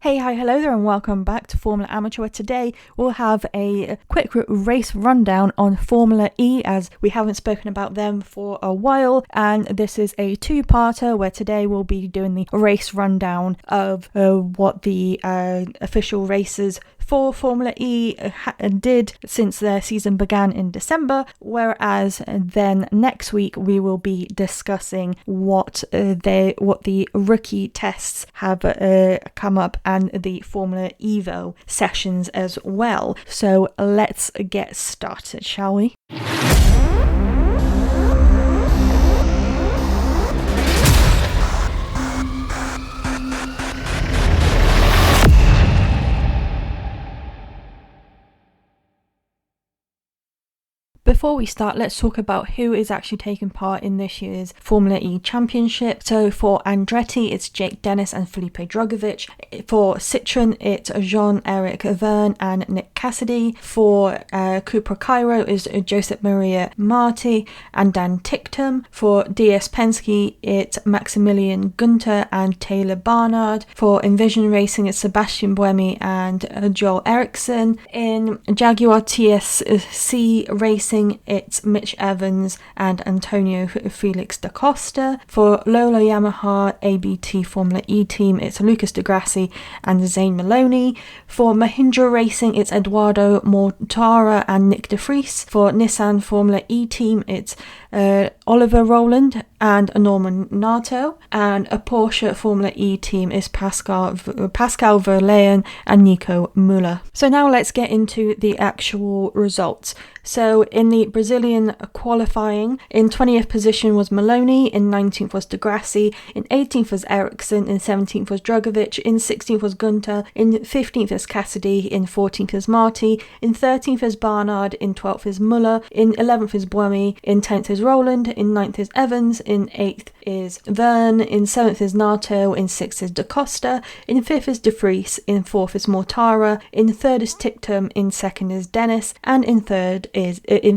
Hey, hi, hello there and welcome back to Formula Amateur. Today we'll have a quick race rundown on Formula E, as we haven't spoken about them for a while, and this is a two-parter where today we'll be doing the race rundown of what the official races for Formula E did since their season began in December, whereas then next week we will be discussing what the rookie tests have come up and the Formula Evo sessions as well. So let's get started, shall we? Before we start, let's talk about who is actually taking part in this year's Formula E Championship. So for Andretti, it's Jake Dennis and Felipe Drugovich. For Citroën, it's Jean-Eric Vergne and Nick Cassidy. For Cupra Cairo is Josep Maria Marti and Dan Ticktum. For DS Penske, it's Maximilian Günther and Taylor Barnard. For Envision Racing, it's Sebastian Buemi and Joel Eriksson. In Jaguar TSC Racing, it's Mitch Evans and Antonio Felix da Costa. For Lola Yamaha ABT Formula E team, it's Lucas Di Grassi and Zane Maloney. For Mahindra Racing, it's Eduardo Mortara and Nick De Vries. For Nissan Formula E team, it's Oliver Rowland and Norman Nato. And a Porsche Formula E team is Pascal Verlaine and Nico Müller. So now let's get into the actual results. So in the Brazilian qualifying, in 20th position was Maloney, in 19th was Di Grassi, in 18th was Ericsson, in 17th was Drugovich, in 16th was Günther, in 15th was Cassidy, in 14th was Marti, in 13th is Barnard, in 12th is Müller, in 11th is Buemi, in 10th is Rowland, in 9th is Evans, in 8th is Vergne, in 7th is Nato, in 6th is Da Costa, in 5th is De Vries, in 4th is Mortara, in 3rd is Ticktum, in 2nd is Dennis, and in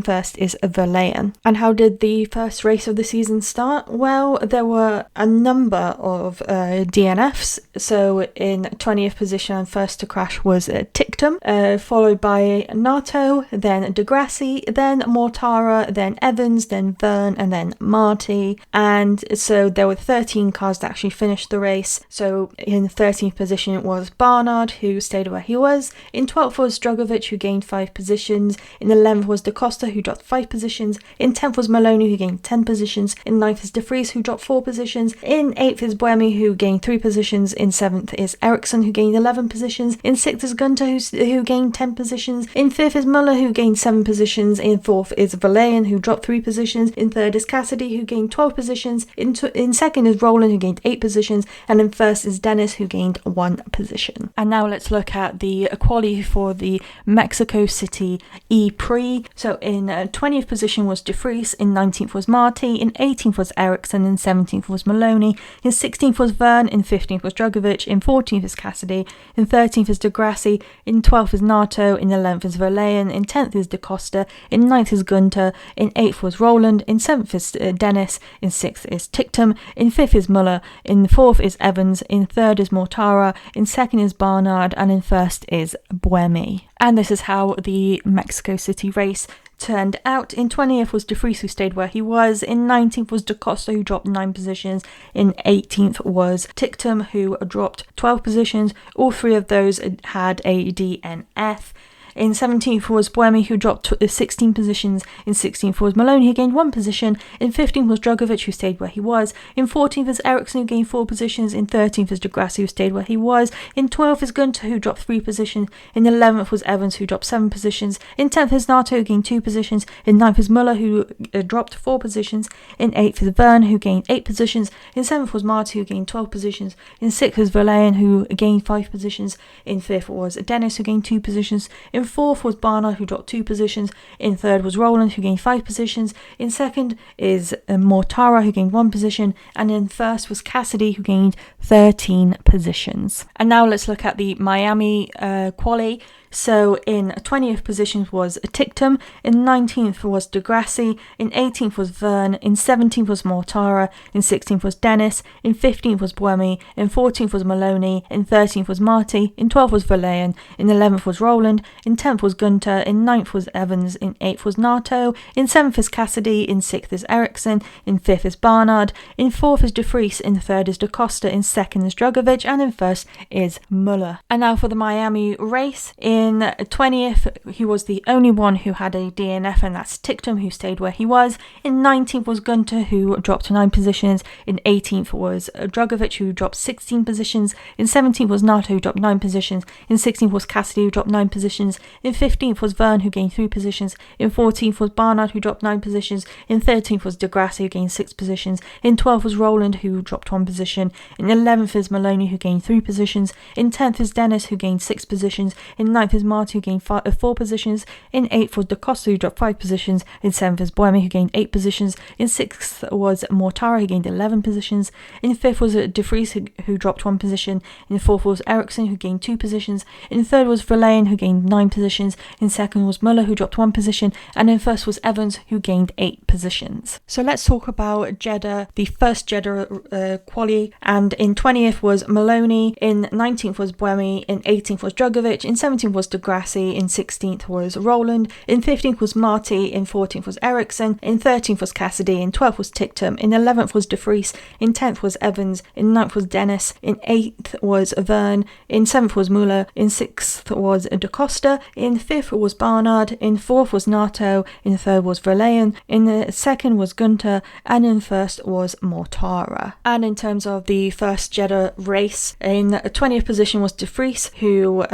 first is Verlaine. And how did the first race of the season start? Well, there were a number of DNFs. So in 20th position and first to crash was Ticktum, followed by Nato, then Di Grassi, then Mortara, then Evans, then Vergne, and then Marti. And so there were 13 cars that actually finished the race. So in 13th position it was Barnard, who stayed where he was. In 12th was Drugovich, who gained 5 positions. In 11th was Da Costa, who dropped 5 positions. In 10th was Maloney, who gained 10 positions. In 9th is De Vries, who dropped 4 positions. In 8th is Buemi, who gained 3 positions. In 7th is Ericsson, who gained 11 positions. In 6th is Günther, who gained 10 positions. In 5th is Müller, who gained 7 positions. In 4th is Verlaine, who dropped 3 positions. In 3rd is Cassidy, who gained 12 positions. In 2nd is Rowland, who gained 8 positions. And in 1st is Dennis, who gained 1 position. And now let's look at the quali for the Mexico City E-Prix. So in 20th position was De Vries, in 19th was Marti, in 18th was Ericsson, in 17th was Maloney, in 16th was Vergne, in 15th was Drugovich, in 14th is Cassidy, in 13th is Di Grassi, in 12th is Nato, in 11th is Verlaine, in 10th is Da Costa, in 9th is Günther, in 8th was Rowland, in 7th is Dennis, in 6th is Ticktum, in 5th is Müller, in 4th is Evans, in 3rd is Mortara, in 2nd is Barnard, and in 1st is Buemi. And this is how the Mexico City race turned out. In 20th was De Vries, who stayed where he was. In 19th was Da Costa, who dropped 9 positions. In 18th was Ticktum, who dropped 12 positions. All 3 of those had a DNF. In 17th was Buemi, who dropped 16 positions. In 16th was Maloney, who gained 1 position. In 15th was Drugovich, who stayed where he was. In 14th is Ericsson, who gained 4 positions. In 13th is Di Grassi, who stayed where he was. In 12th is Günther, who dropped 3 positions. In 11th was Evans, who dropped 7 positions. In 10th is Nato, who gained 2 positions. In 9th is Müller, who dropped 4 positions. In 8th is Vergne, who gained 8 positions. In 7th was Marti, who gained 12 positions. In 6th is Verlaine, who gained 5 positions. In 5th was Dennis, who gained 2 positions. In In fourth was Barnard, who dropped 2 positions. In third was Rowland, who gained 5 positions. In second is Mortara, who gained 1 position. And in first was Cassidy, who gained 13 positions. And now let's look at the Miami quali. So in 20th position was Tictum, in 19th was Degrassi, in 18th was Verne, in 17th was Mortara, in 16th was Dennis, in 15th was Buemi, in 14th was Maloney, in 13th was Marty, in 12th was Verlaine, in 11th was Rowland, in 10th was Gunter, in 9th was Evans, in 8th was Nato, in 7th is Cassidy, in 6th is Ericsson, in 5th is Barnard, in 4th is De Vries, in 3rd is Da Costa, in 2nd is Drugovic, and in 1st is Muller. And now for the Miami race. In 20th, he was the only one who had a DNF, and that's Tictum, who stayed where he was. In 19th was Gunter, who dropped 9 positions. In 18th was Drugovic, who dropped 16 positions. In 17th was Nato, who dropped 9 positions. In 16th was Cassidy, who dropped 9 positions. In 15th was Verne, who gained 3 positions. In 14th was Barnard, who dropped 9 positions. In 13th was Degrassi, who gained 6 positions. In 12th was Rowland, who dropped 1 position. In 11th is Maloney, who gained 3 positions. In 10th is Dennis, who gained 6 positions. In 9th is Marty, who gained 4 positions. In 8th was Da Costa, who dropped 5 positions. In 7th is Buemi, who gained 8 positions. In 6th was Mortara, who gained 11 positions. In 5th was De Vries, who dropped 1 position. In 4th was Ericsson, who gained 2 positions. In 3rd was Verlaine, who gained 9 positions. In 2nd was Muller, who dropped 1 position. And in 1st was Evans, who gained 8 positions. So let's talk about Jeddah, the first Jeddah quali. And in 20th was Maloney. In 19th was Buemi. In 18th was Drugovic. In 17th was Degrassi. In 16th was Rowland. In 15th was Marty. In 14th was Ericsson. In 13th was Cassidy. In 12th was Tictum. In 11th was De Vries. In 10th was Evans. In 9th was Dennis. In 8th was Verne. In 7th was Muller. In 6th was Da Costa. In 5th was Barnard. In 4th was Nato. In 3rd was Verlaine. In the 2nd was Gunter. And in 1st was Mortara. And in terms of the first Jeddah race, in 20th position was De Vries, who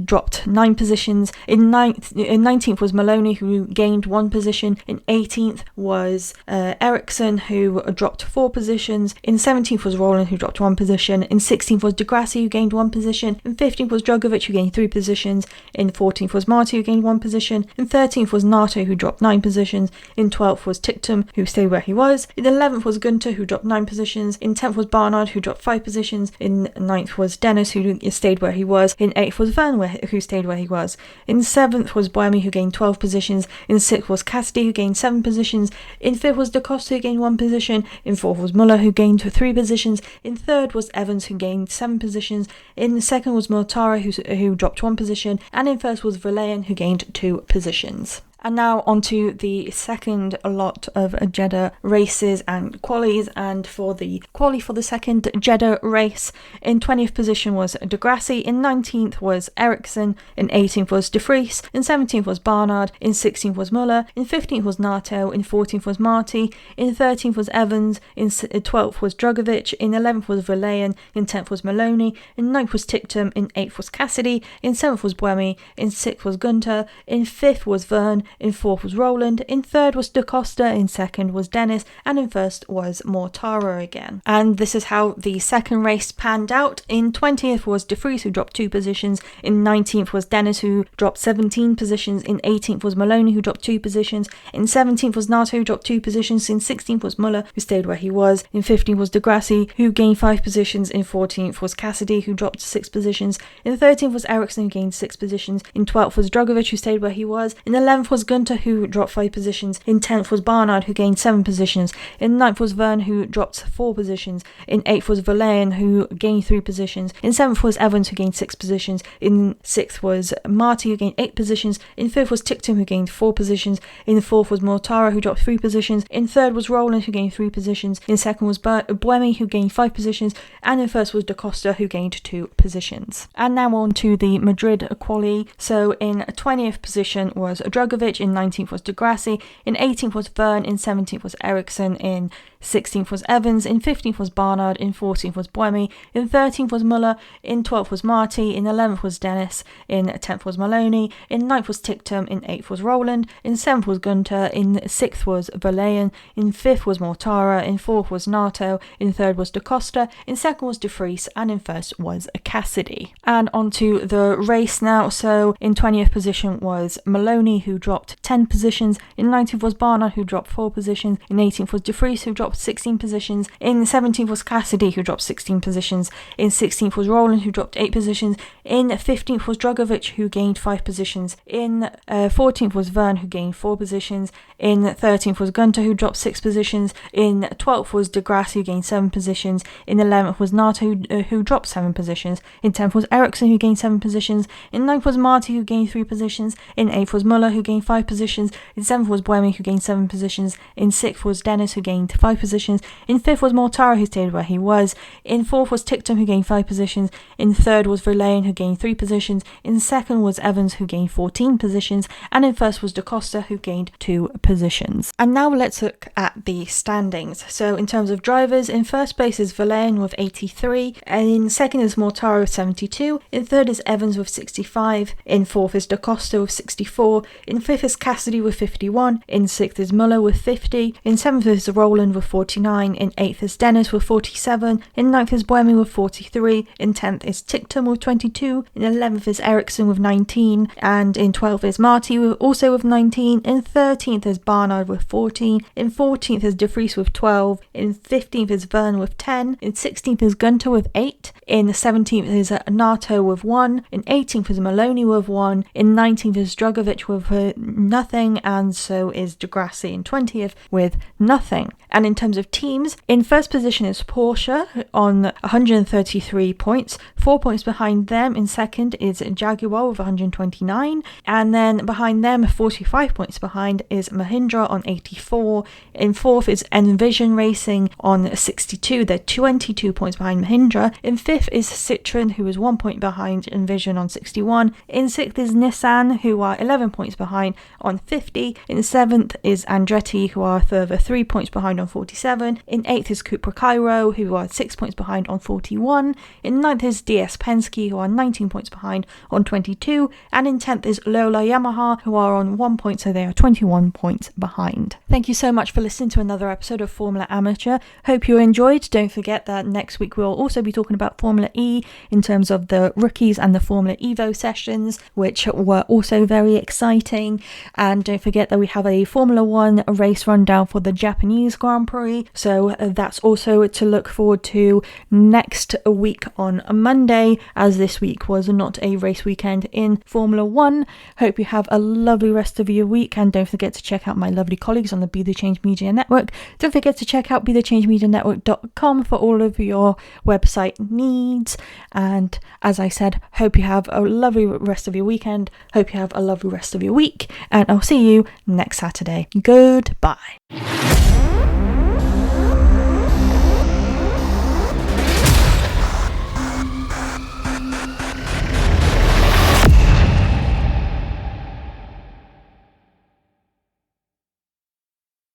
dropped 9 positions. In 19th was Maloney, who gained 1 position. In 18th was Ericsson, who dropped 4 positions. In 17th was Rowland, who dropped 1 position. In 16th was Degrassi, who gained 1 position. In 15th was Drugovic, who gained 3 positions. In 14th was Marty, who gained 1 position. In 13th was Nato, who dropped 9 positions. In 12th was Tictum, who stayed where he was. In 11th was Gunter, who dropped 9 positions. In 10th was Barnard, who dropped 5 positions. In 9th was Dennis, who stayed where he was. In 8th was Verne, who stayed where he was. In 7th was Buemi, who gained 12 positions. In 6th was Cassidy, who gained 7 positions. In 5th was Da Costa, who gained 1 position. In 4th was Muller, who gained 3 positions. In 3rd was Evans, who gained 7 positions. In the 2nd was Mortara, who dropped 1 position. And in 1st was Verlaine, who gained 2 positions. And now onto the second lot of Jeddah races and qualies. And for the quali for the second Jeddah race, in 20th position was Degrassi, in 19th was Ericsson, in 18th was De Vries, in 17th was Barnard, in 16th was Muller, in 15th was Nato, in 14th was Marty, in 13th was Evans, in 12th was Drugovic, in 11th was Verlaine, in 10th was Maloney, in 9th was Tictum, in 8th was Cassidy, in 7th was Buemi, in 6th was Gunter, in 5th was Verne, in 4th was Rowland, in 3rd was Da Costa, in 2nd was Dennis, and in 1st was Mortara again. And this is how the second race panned out. In 20th was De Vries, who dropped 2 positions. In 19th was Dennis, who dropped 17 positions. In 18th was Maloney, who dropped 2 positions. In 17th was Nato, who dropped 2 positions. In 16th was Muller, who stayed where he was. In 15th was Degrassi, who gained 5 positions. In 14th was Cassidy, who dropped 6 positions. In 13th was Ericsson, who gained 6 positions. In 12th was Drugovic, who stayed where he was. In 11th was Gunter, who dropped 5 positions. In 10th was Barnard, who gained 7 positions. In 9th was Verne, who dropped 4 positions. In 8th was Verlaine, who gained 3 positions. In 7th was Evans, who gained 6 positions. In 6th was Marty, who gained 8 positions. In 5th was Tictum, who gained 4 positions. In 4th was Mortara, who dropped 3 positions. In 3rd was Rowland, who gained 3 positions. In 2nd was Buemi, who gained 5 positions. And in 1st was Da Costa, who gained 2 positions. And now on to the Madrid quali. So in 20th position was Drugovic. Drugovich. In 19th was Degrassi. In 18th was Verne. In 17th was Ericsson. In 16th was Evans. In 15th was Barnard. In 14th was Buemi. In 13th was Muller. In 12th was Marty. In 11th was Dennis. In 10th was Maloney. In 9th was Ticktum. In 8th was Rowland. In 7th was Gunter. In 6th was Verlaine. In 5th was Mortara. In 4th was Nato. In 3rd was Da Costa. In 2nd was De Vries. And in 1st was Cassidy. And onto the race now. So in 20th position was Maloney, who dropped 10 positions. In 19th was Barnard, who dropped 4 positions. In 18th was De Vries, who dropped 16 positions. In 17th was Cassidy, who dropped 16 positions. In 16th was Rowland, who dropped 8 positions. In 15th was Drugovich, who gained 5 positions. In 14th was Verne, who gained 4 positions. In 13th was Gunter, who dropped 6 positions. In 12th was Degrassi, who gained 7 positions. In 11th was Nato, who dropped 7 positions. In 10th was Ericsson, who gained 7 positions. In 9th was Marty, who gained 3 positions. In 8th was Muller, who gained 5 positions. In 7th was Buemi, who gained 7 positions. In 6th was Dennis, who gained 5 positions. In 5th was Mortara, who stayed where he was. In 4th was Ticktum, who gained 5 positions. In 3rd was Verlaine, who gained 3 positions. In 2nd was Evans, who gained 14 positions. And in 1st was Da Costa, who gained 2 positions. And now let's look at the standings. So in terms of drivers, in 1st place is Verlaine with 83. And in 2nd is Mortara with 72. In 3rd is Evans with 65. In 4th is Da Costa with 64. In 5th is Cassidy with 51. In 6th is Muller with 50. In 7th is Rowland with 49. In 8th is Dennis with 47. In 9th is Buemi with 43. In 10th is Ticktum with 22. In 11th is Ericsson with 19. And in 12th is Marty also with 19. In 13th is Barnard with 14. In 14th is De Vries with 12. In 15th is Verne with 10. In 16th is Gunter with 8. In 17th is Nato with 1. In 18th is Maloney with 1. In 19th is Drugovich with nothing. And so is Degrassi in 20th with nothing. And in terms of teams, in 1st position is Porsche on 133 points. 4 points behind them. In 2nd is Jaguar with 129. And then behind them, 45 points behind, is Mahindra on 84. In 4th is Envision Racing on 62. They're 22 points behind Mahindra. In 5th is Citroën, who is 1 point behind Envision on 61. In 6th is Nissan, who are 11 points behind on 50. In 7th is Andretti, who are further 3 points behind on 47. In 8th is Cupra Cairo, who are 6 points behind on 41. In 9th is DS Penske, who are 19 points behind on 22. And in 10th is Lola Yamaha, who are on 1 point, so they are 21 points behind. Thank you so much for listening to another episode of Formula Amateur. Hope you enjoyed. Don't forget that next week we'll also be talking about Formula E in terms of the rookies and the Formula Evo sessions, which were also very exciting. And don't forget that we have a Formula 1 race rundown for the Japanese Grand Prix, so that's also to look forward to next week on Monday, as this week was not a race weekend in Formula 1. Hope you have a lovely rest of your week, and don't forget to check out my lovely colleagues on the Be The Change Media Network. Don't forget to check out BeTheChangeMediaNetwork.com for all of your website needs. And as I said, hope you have a lovely rest of your weekend. Hope you have a lovely rest of your week, and I'll see you next Saturday. Goodbye.